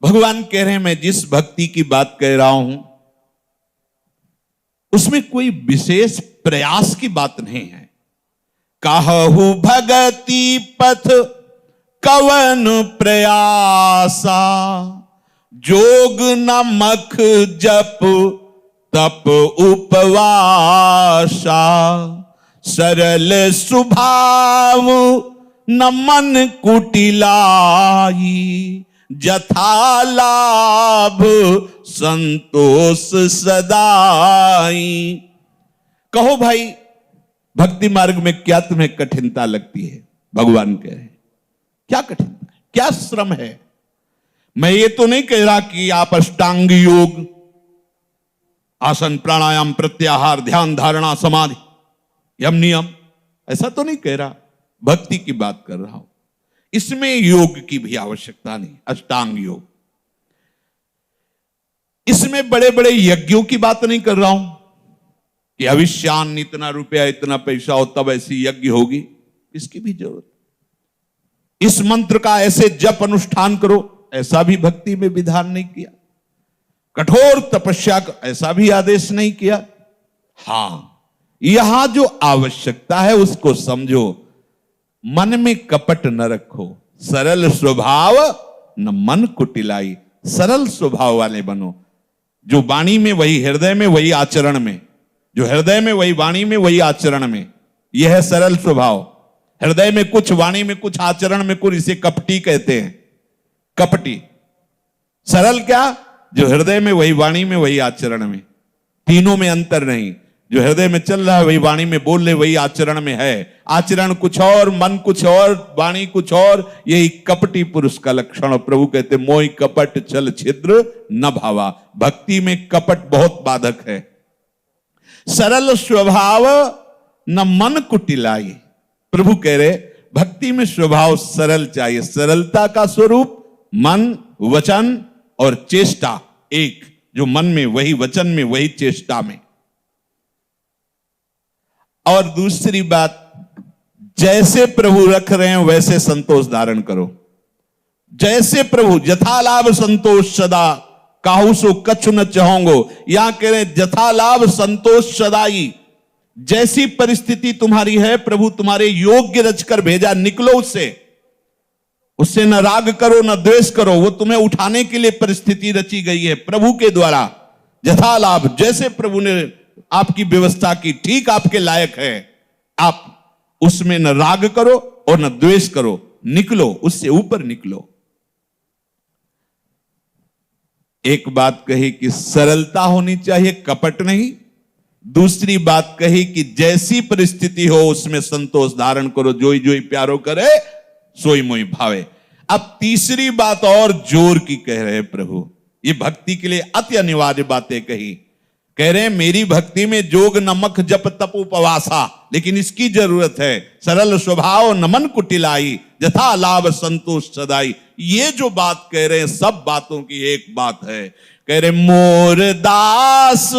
भगवान कह रहे हैं मैं जिस भक्ति की बात कह रहा हूं उसमें कोई विशेष प्रयास की बात नहीं है। कहु भगति पथ कवन प्रयासा, जोग न मख जप तप उपवासा, सरल स्वभाव न मन कुटिलाई, जथा लाभ संतोष सदाई। कहो भाई भक्ति मार्ग में क्या तुम्हें कठिनता लगती है? भगवान कह रहे हैं क्या कठिनता है, क्या श्रम है? मैं ये तो नहीं कह रहा कि आप अष्टांग योग, आसन प्राणायाम प्रत्याहार ध्यान धारणा समाधि यम नियम, ऐसा तो नहीं कह रहा, भक्ति की बात कर रहा हूं। इसमें योग की भी आवश्यकता नहीं, अष्टांग योग। इसमें बड़े बड़े यज्ञों की बात नहीं कर रहा हूं कि अविष्यान इतना रुपया इतना पैसा हो तब ऐसी यज्ञ होगी, इसकी भी जरूरत। इस मंत्र का ऐसे जप अनुष्ठान करो, ऐसा भी भक्ति में विधान नहीं किया। कठोर तपस्या का ऐसा भी आदेश नहीं किया। हां, यहां जो आवश्यकता है उसको समझो। मन में कपट न रखो, सरल स्वभाव न मन कुटिलाई। सरल स्वभाव वाले बनो, जो वाणी में वही हृदय में वही आचरण में, जो हृदय में वही वाणी में वही आचरण में, यह है सरल स्वभाव। हृदय में कुछ, वाणी में कुछ, आचरण में कुछ, इसे कपटी कहते हैं, कपटी। सरल क्या? जो हृदय में वही वाणी में वही आचरण में, तीनों में अंतर नहीं। जो हृदय में चल रहा है वही वाणी में बोल रहे वही आचरण में है। आचरण कुछ और, मन कुछ और, वाणी कुछ और, यही कपटी पुरुष का लक्षण। और प्रभु कहते मोहि कपट छल छिद्र न भावा। भक्ति में कपट बहुत बाधक है। सरल स्वभाव न मन कुटिलाई। प्रभु कह रहे भक्ति में स्वभाव सरल चाहिए। सरलता का स्वरूप मन, वचन और चेष्टा एक, जो मन में वही वचन में वही चेष्टा में। और दूसरी बात, जैसे प्रभु रख रहे हैं वैसे संतोष धारण करो। जैसे प्रभु, जथा लाभ संतोष सदा, काहू सो कछु न चाहोगो। यहां कह रहे जथा लाभ संतोष सदाई। जैसी परिस्थिति तुम्हारी है प्रभु तुम्हारे योग्य रचकर भेजा, निकलो उससे। उससे न राग करो न द्वेष करो, वो तुम्हें उठाने के लिए परिस्थिति रची गई है प्रभु के द्वारा। यथा लाभ, जैसे प्रभु ने आपकी व्यवस्था की, ठीक आपके लायक है, आप उसमें न राग करो और न द्वेष करो, निकलो उससे, ऊपर निकलो। एक बात कही कि सरलता होनी चाहिए, कपट नहीं। दूसरी बात कही कि जैसी परिस्थिति हो उसमें संतोष धारण करो। जोई जोई प्यारो करे सोई मोई भावे। अब तीसरी बात और जोर की कह रहे हैं प्रभु, ये भक्ति के लिए अति अनिवार्य बातें कही। कह रहे हैं मेरी भक्ति में जोग नमक जप तप उपवासा, लेकिन इसकी जरूरत है। सरल स्वभाव न मन कुटिलाई, जथा लाभ संतोष सदाई। ये जो बात कह रहे हैं सब बातों की एक बात है। कह रहे मोर दास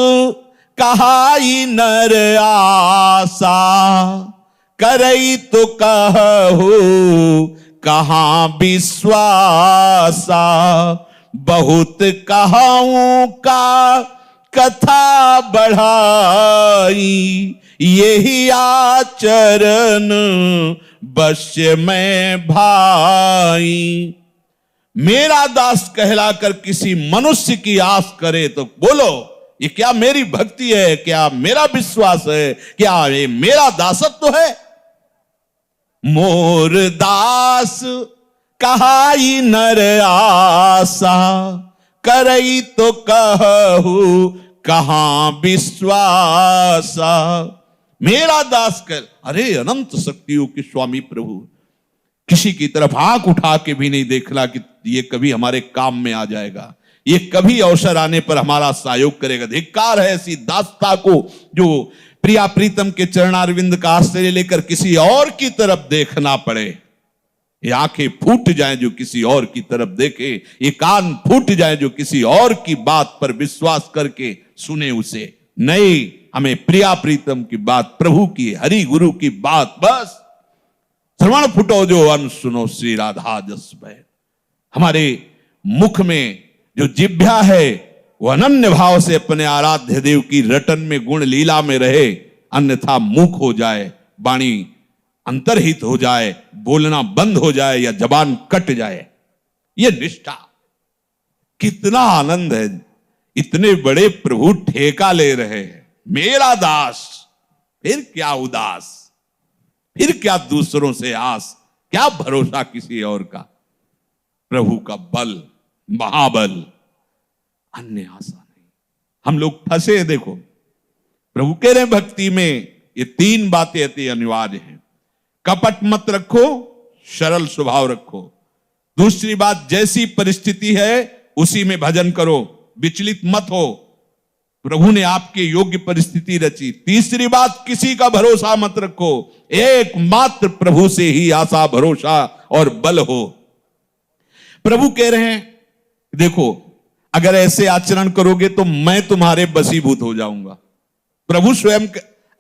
कहाई नर आसा, करई तो कहू कहां विश्वासा, बहुत कहाऊं का कथा बढ़ाई, यही आचरण बश्य में भाई। मेरा दास कहलाकर किसी मनुष्य की आस करे तो बोलो ये क्या मेरी भक्ति है, क्या मेरा विश्वास है, क्या ये मेरा दासत्व है? मोर दास कहाई नर आसा, करई तो कहू कहां विश्वासा। मेरा दास कर, अरे अनंत शक्तियों के स्वामी प्रभु, किसी की तरफ आंख उठा के भी नहीं देखना कि ये कभी हमारे काम में आ जाएगा, ये कभी अवसर आने पर हमारा सहयोग करेगा। धिक्कार है ऐसी दासता को जो प्रिया प्रीतम के चरणारविंद का आश्रय लेकर किसी और की तरफ देखना पड़े। ये आंखें फूट जाएं जो किसी और की तरफ देखे, ये कान फूट जाएं जो किसी और की बात पर विश्वास करके सुने उसे। नहीं, हमें प्रिया प्रीतम की बात, प्रभु की, हरि गुरु की बात, बस श्रवण फुटो जो अन सुनो श्री राधा जस बैर। हमारे मुख में जो जिह्वा है वो अनन्य भाव से अपने आराध्य देव की रटन में गुण लीला में रहे, अन्यथा मूक हो जाए, वाणी अंतर्हित हो जाए, बोलना बंद हो जाए या जबान कट जाए। ये निष्ठा, कितना आनंद है। इतने बड़े प्रभु ठेका ले रहे हैं, मेरा दास, फिर क्या उदास, फिर क्या दूसरों से आस, क्या भरोसा किसी और का। प्रभु का बल महाबल, अन्य आशा नहीं। हम लोग फंसे। देखो प्रभु कह रहे हैं भक्ति में ये तीन बातें अति अनिवार्य हैं। कपट मत रखो, सरल स्वभाव रखो। दूसरी बात, जैसी परिस्थिति है उसी में भजन करो, विचलित मत हो, प्रभु ने आपके योग्य परिस्थिति रची। तीसरी बात, किसी का भरोसा मत रखो, एकमात्र प्रभु से ही आशा भरोसा और बल हो। प्रभु कह रहे हैं देखो अगर ऐसे आचरण करोगे तो मैं तुम्हारे बसीभूत हो जाऊंगा। प्रभु स्वयं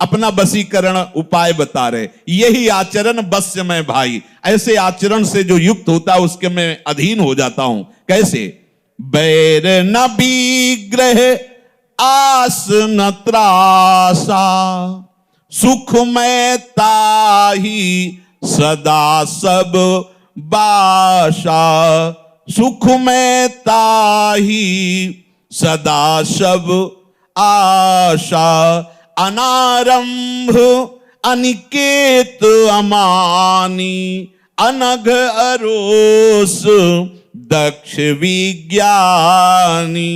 अपना वशीकरण उपाय बता रहे, यही आचरण बस्य में भाई। ऐसे आचरण से जो युक्त होता है उसके मैं अधीन हो जाता हूं। कैसे? बैर न विग्रह आस न त्रासा, सुख में ताही सदा सब बाशा। सुख में ताही सदा सब आशा, अनारंभ अनिकेत अमानी, अनघ अरोस दक्ष विज्ञानी।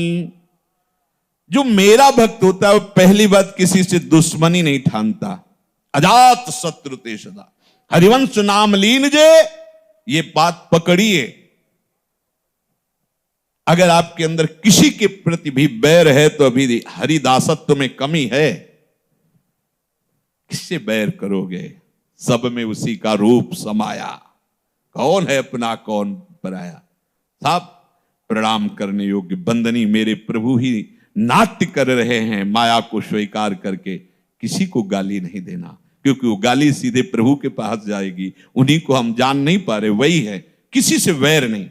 जो मेरा भक्त होता है वो पहली बात किसी से दुश्मनी नहीं ठानता। अजात शत्रु ते सदा, हरिवंश नाम लीन जे, ये बात पकड़िए। अगर आपके अंदर किसी के प्रति भी बैर है तो अभी हरिदासत्व में कमी है। किससे बैर करोगे? सब में उसी का रूप समाया, कौन है अपना कौन पराया। सब प्रणाम करने योग्य बंदनी मेरे प्रभु ही नाट्य कर रहे हैं, माया को स्वीकार करके। किसी को गाली नहीं देना, क्योंकि वो गाली सीधे प्रभु के पास जाएगी। उन्हीं को हम जान नहीं पा रहे, वही है। किसी से वैर नहीं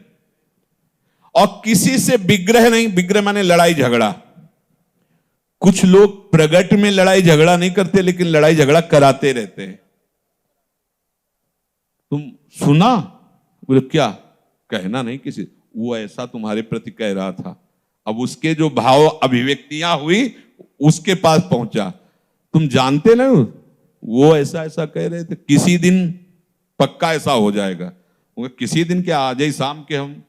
और किसी से विग्रह नहीं। विग्रह माने लड़ाई झगड़ा। कुछ लोग प्रगट में लड़ाई झगड़ा नहीं करते लेकिन लड़ाई झगड़ा कराते रहते हैं। तुम सुना? बोले क्या? कहना नहीं किसी, वो ऐसा तुम्हारे प्रति कह रहा था। अब उसके जो भाव अभिव्यक्तियां हुई उसके पास पहुंचा। तुम जानते ना वो ऐसा ऐसा कह रहे थे, किसी दिन पक्का ऐसा हो जाएगा। किसी दिन क्या, आज ही शाम के हम,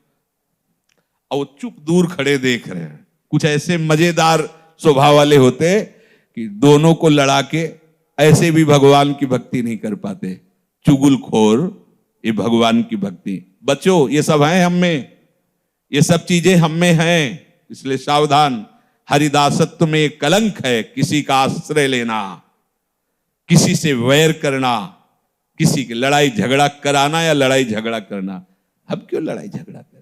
और चुप दूर खड़े देख रहे हैं। कुछ ऐसे मजेदार स्वभाव वाले होते कि दोनों को लड़ा के ऐसे भी भगवान की भक्ति नहीं कर पाते। चुगलखोर, ये भगवान की भक्ति। बच्चों ये सब है हम में, ये सब चीजें हम में हैं, इसलिए सावधान। हरिदासत्व में एक कलंक है, किसी का आश्रय लेना, किसी से वैर करना, किसी की लड़ाई झगड़ा कराना या लड़ाई झगड़ा करना। हम क्यों लड़ाई झगड़ा करें?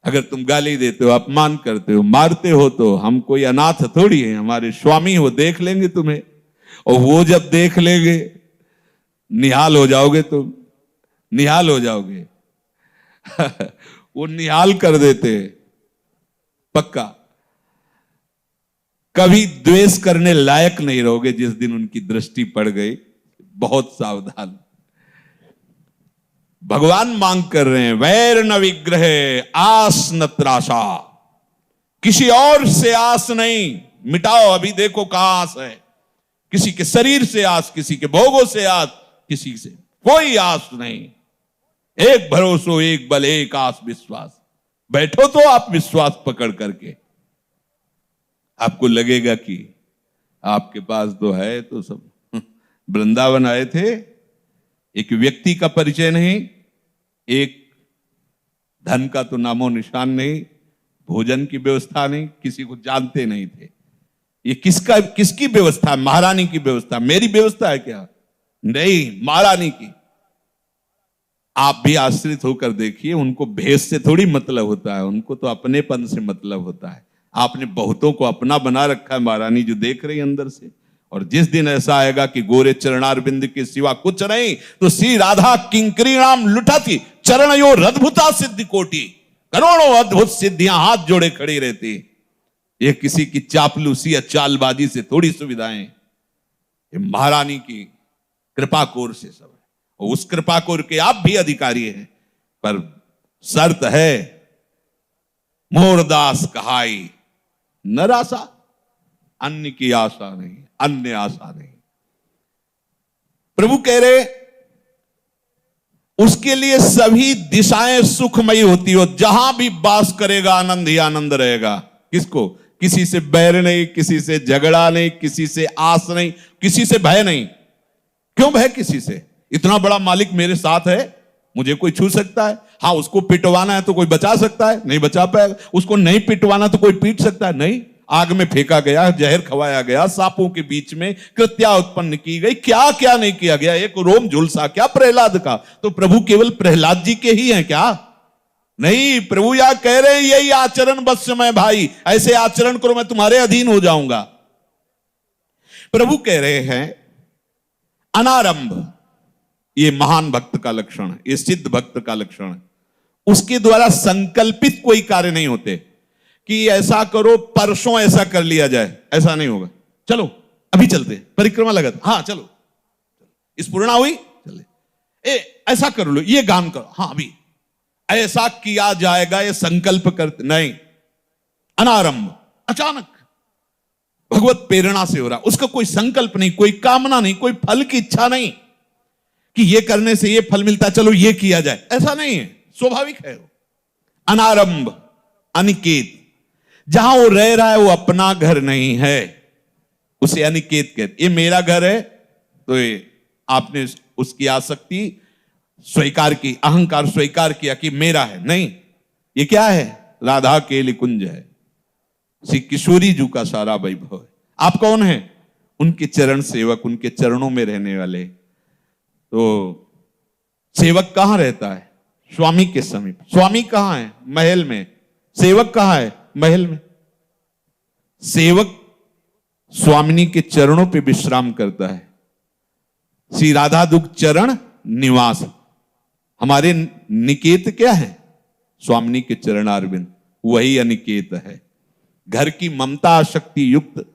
अगर तुम गाली देते हो, अपमान करते हो, मारते हो तो हम कोई अनाथ थोड़ी है। हमारे स्वामी वो देख लेंगे तुम्हें, और वो जब देख लेंगे निहाल हो जाओगे तुम, निहाल हो जाओगे। वो निहाल कर देते पक्का। कभी द्वेष करने लायक नहीं रहोगे जिस दिन उनकी दृष्टि पड़ गई। बहुत सावधान। भगवान मांग कर रहे हैं, वैर न विग्रह आस न त्रासा। किसी और से आस नहीं, मिटाओ। अभी देखो कहां आस है। किसी के शरीर से आस, किसी के भोगों से आस, किसी से कोई आस नहीं। एक भरोसो, एक बल, एक आस विश्वास। बैठो तो आप विश्वास पकड़ करके। आपको लगेगा कि आपके पास तो है तो सब। वृंदावन आए थे, एक व्यक्ति का परिचय नहीं, एक धन का तो नामो निशान नहीं, भोजन की व्यवस्था नहीं, किसी को जानते नहीं थे। ये किसकी व्यवस्था? महारानी की व्यवस्था। मेरी व्यवस्था है क्या? नहीं, महारानी की। आप भी आश्रित होकर देखिए, उनको भेष से थोड़ी मतलब होता है, उनको तो अपनेपन से मतलब होता है। आपने बहुतों को अपना बना रखा है, महारानी जो देख रही अंदर से। और जिस दिन ऐसा आएगा कि गोरे चरणारविंद के सिवा कुछ नहीं, तो श्री राधा किंकरी नाम लुटा थी, चरण यो रद्भुता सिद्धि कोटि। करोड़ों अद्भुत सिद्धियां हाथ जोड़े खड़ी रहती। ये किसी की चापलूसी या चालबाजी से थोड़ी सुविधाएं, ये महारानी की कृपा कोर से सब है। और उस कृपा कोर के आप भी अधिकारी हैं, पर शर्त है मोरदास कहाई नरासा, अन्य की आशा नहीं, अन्य आशा नहीं। प्रभु कह रहे उसके लिए सभी दिशाएं सुखमयी होती हो, जहां भी वास करेगा आनंद ही आनंद रहेगा। किसको? किसी से बैर नहीं, किसी से झगड़ा नहीं, किसी से आस नहीं, किसी से भय नहीं। क्यों भय किसी से? इतना बड़ा मालिक मेरे साथ है, मुझे कोई छू सकता है? हाँ, उसको पिटवाना है तो कोई बचा सकता है? नहीं बचा पाएगा। उसको नहीं पिटवाना तो कोई पीट सकता है? नहीं। आग में फेंका गया, जहर खवाया गया, सांपों के बीच में कृत्या उत्पन्न की गई, क्या क्या नहीं किया गया। एक रोम झुलसा क्या प्रहलाद का? तो प्रभु केवल प्रहलाद जी के ही हैं क्या? नहीं, प्रभु यह कह रहे हैं यही आचरण बस में भाई, ऐसे आचरण करो मैं तुम्हारे अधीन हो जाऊंगा। प्रभु कह रहे हैं अनारंभ, ये महान भक्त का लक्षण है, ये सिद्ध भक्त का लक्षण है। उसके द्वारा संकल्पित कोई कार्य नहीं होते कि ऐसा करो परसों ऐसा कर लिया जाए, ऐसा नहीं होगा। चलो अभी चलते, परिक्रमा लगा, हाँ चलो, इस पूर्णा हुई, चले, ऐसा कर लो, ये गान करो, हाँ अभी ऐसा किया जाएगा, ये संकल्प करते नहीं। अनारंभ, अचानक भगवत प्रेरणा से हो रहा, उसका कोई संकल्प नहीं, कोई कामना नहीं, कोई फल की इच्छा नहीं कि ये करने से ये फल मिलता, चलो ये किया जाए, ऐसा नहीं है, स्वाभाविक है वो। अनारंभ, अनिकेत, जहां वो रह रहा है वो अपना घर नहीं है, उसे अनिकेत कहते। ये मेरा घर है तो ये आपने उसकी आसक्ति स्वीकार की, अहंकार स्वीकार किया कि मेरा है, नहीं, ये क्या है? राधा के लिकुंज है, श्री किशोरी जी का सारा वैभव है। आप कौन है? उनके चरण सेवक, उनके चरणों में रहने वाले। तो सेवक कहां रहता है? स्वामी के समीप। स्वामी कहां है? महल में। सेवक कहां है? महल में। सेवक स्वामिनी के चरणों पे विश्राम करता है। श्री राधा दुख चरण निवास, हमारे निकेत क्या है? स्वामिनी के चरणारविंद, वही अनिकेत है। घर की ममता शक्ति युक्त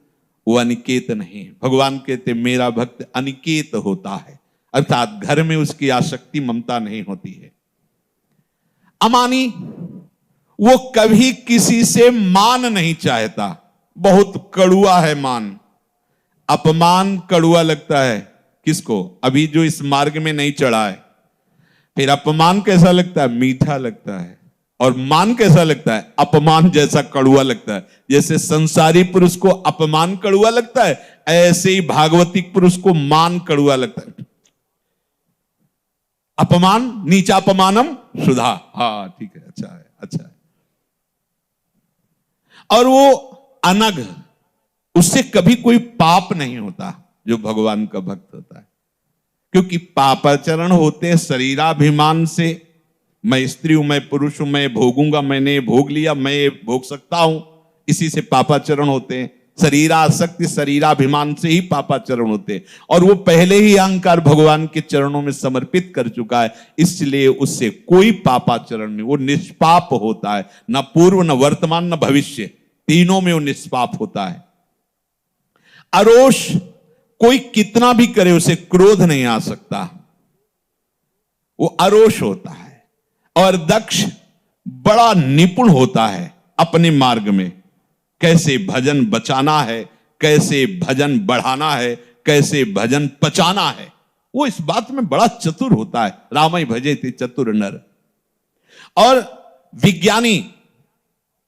वो अनिकेत नहीं। भगवान कहते मेरा भक्त अनिकेत होता है, अर्थात घर में उसकी आसक्ति ममता नहीं होती है। अमानी, वो कभी किसी से मान नहीं चाहता, बहुत कड़ुआ है मान। अपमान कड़ुआ लगता है किसको? अभी जो इस मार्ग में नहीं चढ़ा है। फिर अपमान कैसा लगता है? मीठा लगता है। और मान कैसा लगता है? अपमान जैसा कड़ुआ लगता है। जैसे संसारी पुरुष को अपमान कड़ुआ लगता है, ऐसे ही भागवतिक पुरुष को मान कड़ुआ लगता है। अपमान नीचा अपमानम सुधा, हाँ ठीक है, अच्छा है, अच्छा है। और वो अनग, उससे कभी कोई पाप नहीं होता जो भगवान का भक्त होता है, क्योंकि पापाचरण होते हैं शरीराभिमान से। मैं स्त्री हूं, मैं पुरुष हूं, मैं भोगूंगा, मैंने भोग लिया, मैं भोग सकता हूं, इसी से पापाचरण होते हैं। शरीरासक्ति, शरीराभिमान से ही पापाचरण होते हैं। और वो पहले ही अहंकार भगवान के चरणों में समर्पित कर चुका है, इसलिए उससे कोई पापाचरण नहीं, वो निष्पाप होता है। न पूर्व, न वर्तमान, न भविष्य, तीनों में वो निष्पाप होता है। अरोष, कोई कितना भी करे उसे क्रोध नहीं आ सकता, वो अरोष होता है। और दक्ष, बड़ा निपुण होता है अपने मार्ग में, कैसे भजन बचाना है, कैसे भजन बढ़ाना है, कैसे भजन पचाना है, वो इस बात में बड़ा चतुर होता है। रामई भजे थे चतुर नर। और विज्ञानी,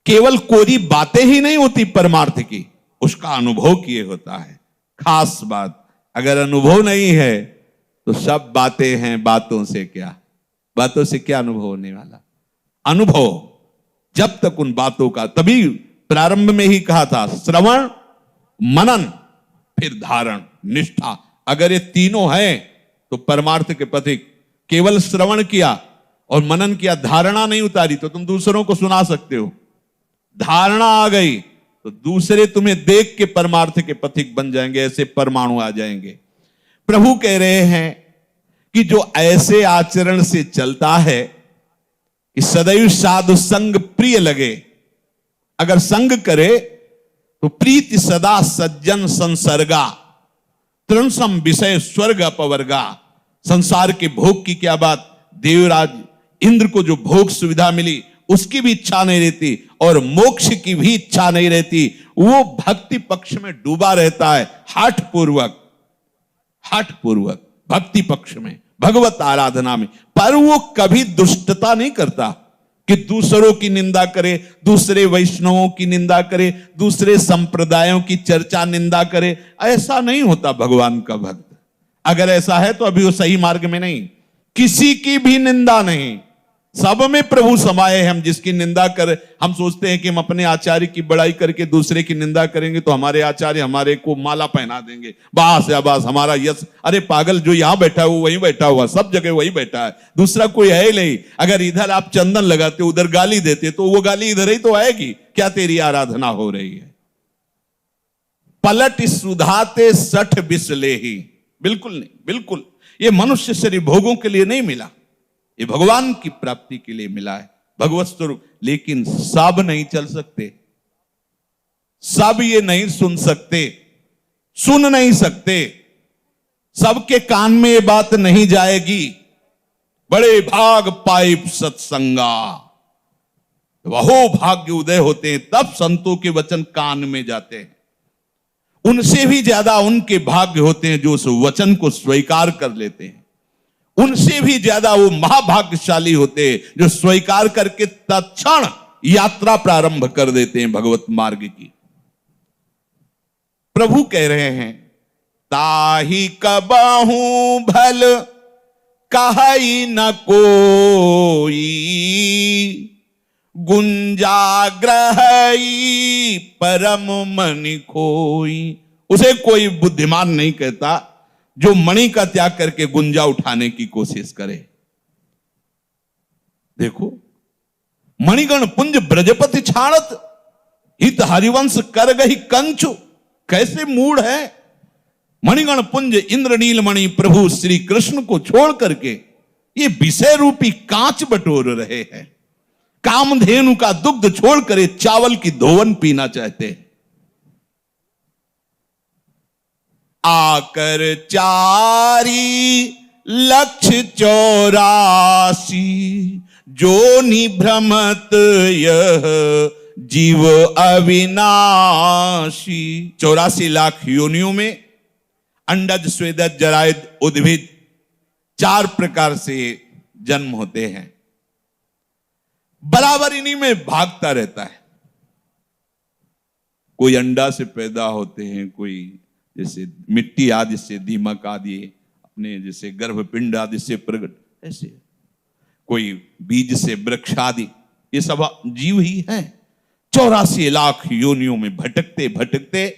केवल कोरी बातें ही नहीं होती परमार्थ की, उसका अनुभव किए होता है। खास बात, अगर अनुभव नहीं है तो सब बातें हैं, बातों से क्या, बातों से क्या अनुभव होने वाला? अनुभव जब तक उन बातों का, तभी प्रारंभ में ही कहा था श्रवण, मनन, फिर धारण, निष्ठा। अगर ये तीनों हैं तो परमार्थ के पथिक। केवल श्रवण किया और मनन किया, धारणा नहीं उतारी तो तुम दूसरों को सुना सकते हो। धारणा आ गई तो दूसरे तुम्हें देख के परमार्थ के पथिक बन जाएंगे, ऐसे परमाणु आ जाएंगे। प्रभु कह रहे हैं कि जो ऐसे आचरण से चलता है कि सदैव साधु संग प्रिय लगे। अगर संग करे तो प्रीति सदा सज्जन संसर्गा, तृणसम विषय स्वर्ग अपवर्गा। संसार के भोग की क्या बात, देवराज इंद्र को जो भोग सुविधा मिली उसकी भी इच्छा नहीं रहती और मोक्ष की भी इच्छा नहीं रहती। वो भक्ति पक्ष में डूबा रहता है, हठ पूर्वक भक्ति पक्ष में, भगवत आराधना में। पर वो कभी दुष्टता नहीं करता कि दूसरों की निंदा करे, दूसरे वैष्णवों की निंदा करे, दूसरे संप्रदायों की चर्चा निंदा करे। ऐसा नहीं होता भगवान का भक्त। अगर ऐसा है तो अभी वो सही मार्ग में नहीं। किसी की भी निंदा नहीं, सब में प्रभु समाये हैं। हम जिसकी निंदा कर, हम सोचते हैं कि हम अपने आचार्य की बड़ाई करके दूसरे की निंदा करेंगे तो हमारे आचार्य हमारे को माला पहना देंगे, बास या बास हमारा यश। अरे पागल, जो यहां बैठा है वो वहीं बैठा हुआ, सब जगह वही बैठा है, दूसरा कोई है ही नहीं। अगर इधर आप चंदन लगाते उधर गाली देते तो वो गाली इधर ही तो आएगी। क्या तेरी आराधना हो रही है? पलट सुधाते सठ बिसले ही, बिल्कुल नहीं, बिल्कुल। ये मनुष्य शरीर भोगों के लिए नहीं मिला, ये भगवान की प्राप्ति के लिए मिला है, भगवत स्वरूप। लेकिन सब नहीं चल सकते, सब ये नहीं सुन सकते, सुन नहीं सकते, सबके कान में ये बात नहीं जाएगी। बड़े भाग पाइप सत्संगा, वहो भाग्य उदय होते हैं तब संतों के वचन कान में जाते हैं। उनसे भी ज्यादा उनके भाग्य होते हैं जो उस वचन को स्वीकार कर लेते हैं। उनसे भी ज्यादा वो महाभाग्यशाली होते हैं जो स्वीकार करके तत्क्षण यात्रा प्रारंभ कर देते हैं भगवत मार्ग की। प्रभु कह रहे हैं, ताही कबहू भल कहई न कोई, गुंजाग्रही परम मणि खोई। उसे कोई बुद्धिमान नहीं कहता जो मणि का त्याग करके गुंजा उठाने की कोशिश करे। देखो, मणिगण पुंज ब्रजपति छाड़त, हित हरिवंश कर गही कंचु। कैसे मूड है। मणिगण पुंज इंद्रनील मणि प्रभु श्री कृष्ण को छोड़ करके ये विषय रूपी कांच बटोर रहे हैं। कामधेनु का दुग्ध छोड़कर चावल की धोवन पीना चाहते हैं। आकर 4,84,000 जो निभ्रमत यह जीव अविनाशी। 84 लाख योनियों में अंडज, स्वेदज, जरायुज, उद्भिद 4 प्रकार से जन्म होते हैं। बराबर इन्हीं में भागता रहता है। कोई अंडा से पैदा होते हैं, कोई जैसे मिट्टी आदि से, दीमक आदि अपने जैसे गर्भपिंड आदि से प्रकट, ऐसे कोई बीज से वृक्ष आदि, ये सब जीव ही हैं। 84 लाख योनियों में भटकते भटकते,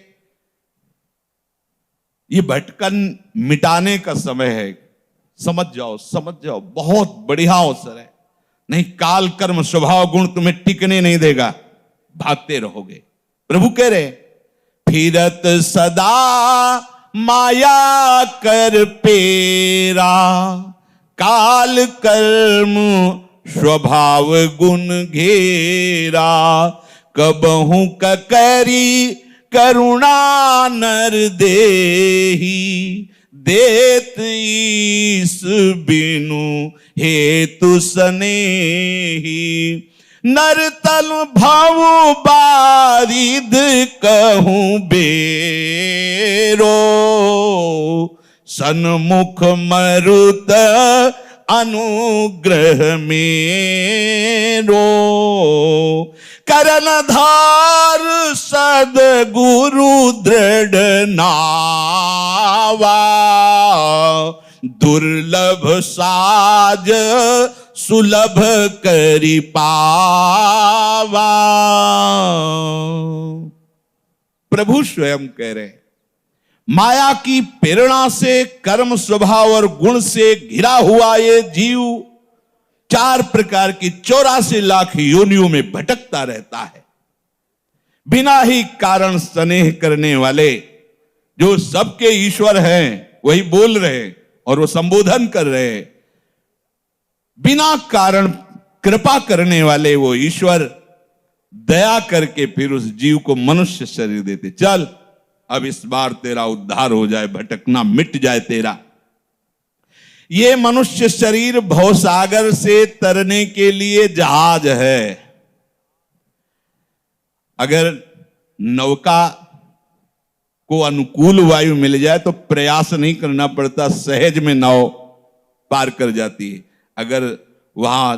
ये भटकन मिटाने का समय है। समझ जाओ, समझ जाओ, बहुत बढ़िया अवसर है। नहीं, काल कर्म स्वभाव गुण तुम्हें टिकने नहीं देगा, भागते रहोगे। प्रभु कह रहे, फिरत सदा माया कर पेरा, काल कर्म स्वभाव गुण घेरा। कबहू ककरी करुणा नर देही, देत ईस बिनु हेतु सनेही। नर तल भाव बारिद कहूं बेरो, सन्मुख मरुत अनुग्रह मेरो। करनधार सद्गुरु दृढ़ नावा, दुर्लभ साज सुलभ करि पावा। प्रभु स्वयं कह रहे, माया की प्रेरणा से, कर्म स्वभाव और गुण से घिरा हुआ ये जीव 4 प्रकार की 84 लाख योनियों में भटकता रहता है। बिना ही कारण स्नेह करने वाले, जो सबके ईश्वर हैं वही बोल रहे और वो संबोधन कर रहे, बिना कारण कृपा करने वाले वो ईश्वर दया करके फिर उस जीव को मनुष्य शरीर देते। चल अब इस बार तेरा उद्धार हो जाए, भटकना मिट जाए तेरा। ये मनुष्य शरीर भवसागर से तरने के लिए जहाज है। अगर नौका को अनुकूल वायु मिल जाए तो प्रयास नहीं करना पड़ता, सहज में नाव पार कर जाती है। अगर वहां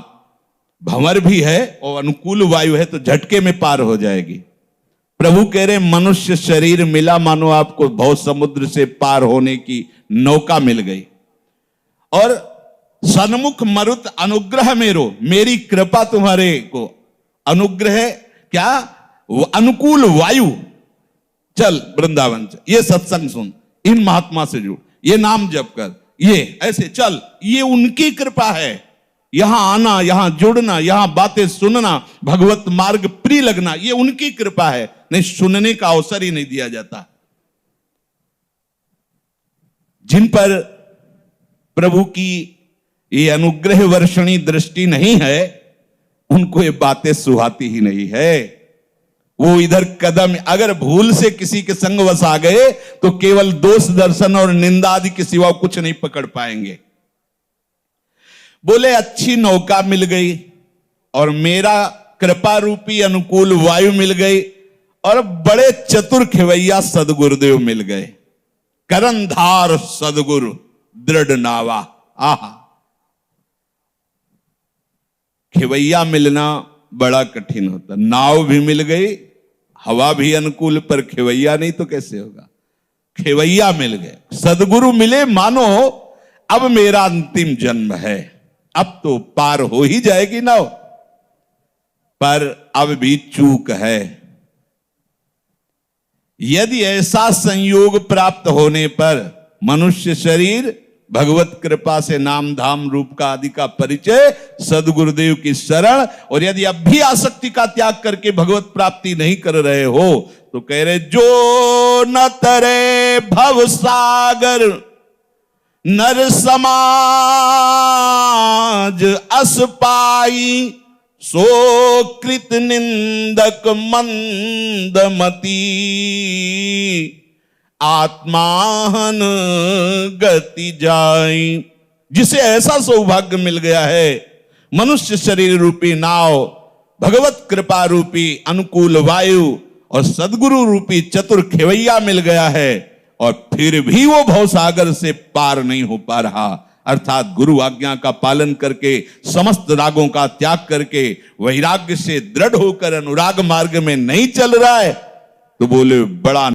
भंवर भी है और अनुकूल वायु है तो झटके में पार हो जाएगी। प्रभु कह रहे मनुष्य शरीर मिला, मानो आपको भव समुद्र से पार होने की नौका मिल गई। और सन्मुख मरुत अनुग्रह मेरो, मेरी कृपा तुम्हारे को अनुग्रह क्या, वो अनुकूल वायु। चल वृंदावन से, ये सत्संग सुन, इन महात्मा से जुड़, ये नाम जप कर, ये ऐसे चल, ये उनकी कृपा है। यहां आना, यहां जुड़ना, यहां बातें सुनना, भगवत मार्ग प्रिय लगना, ये उनकी कृपा है। नहीं सुनने का अवसर ही नहीं दिया जाता। जिन पर प्रभु की ये अनुग्रह वर्षणी दृष्टि नहीं है, उनको ये बातें सुहाती ही नहीं है। वो इधर कदम, अगर भूल से किसी के संग वस आ गए तो केवल दोष दर्शन और निंदा आदि के सिवा कुछ नहीं पकड़ पाएंगे। बोले अच्छी नौका मिल गई और मेरा कृपा रूपी अनुकूल वायु मिल गई और बड़े चतुर खिवैया सदगुरुदेव मिल गए। करनधार सदगुरु दृढ़ नावा। आहा, खिवैया मिलना बड़ा कठिन होता। नाव भी मिल गई, हवा भी अनुकूल, पर खिवैया नहीं तो कैसे होगा। खिवैया मिल गए, सदगुरु मिले, मानो अब मेरा अंतिम जन्म है, अब तो पार हो ही जाएगी नाव, पर अब भी चूक है। यदि ऐसा संयोग प्राप्त होने पर मनुष्य शरीर भगवत कृपा से नाम धाम रूप का आदि का परिचय, सदगुरुदेव की शरण, और यदि अब भी आसक्ति का त्याग करके भगवत प्राप्ति नहीं कर रहे हो तो कह रहे जो न तरे भव सागर नर समाज अस पाई, सो कृत निंदक मंदमती, आत्माहन गति जाई। जिसे ऐसा सौभाग्य मिल गया है, मनुष्य शरीर रूपी नाव, भगवत कृपा रूपी अनुकूल वायु और सदगुरु रूपी चतुर खिवैया मिल गया है, और फिर भी वो भवसागर से पार नहीं हो पा रहा। अर्थात गुरु आज्ञा का पालन करके, समस्त रागों का त्याग करके, वैराग्य से दृढ़ होकर अनुराग मार्ग में नहीं चल रहा है, तो बोले बड़ा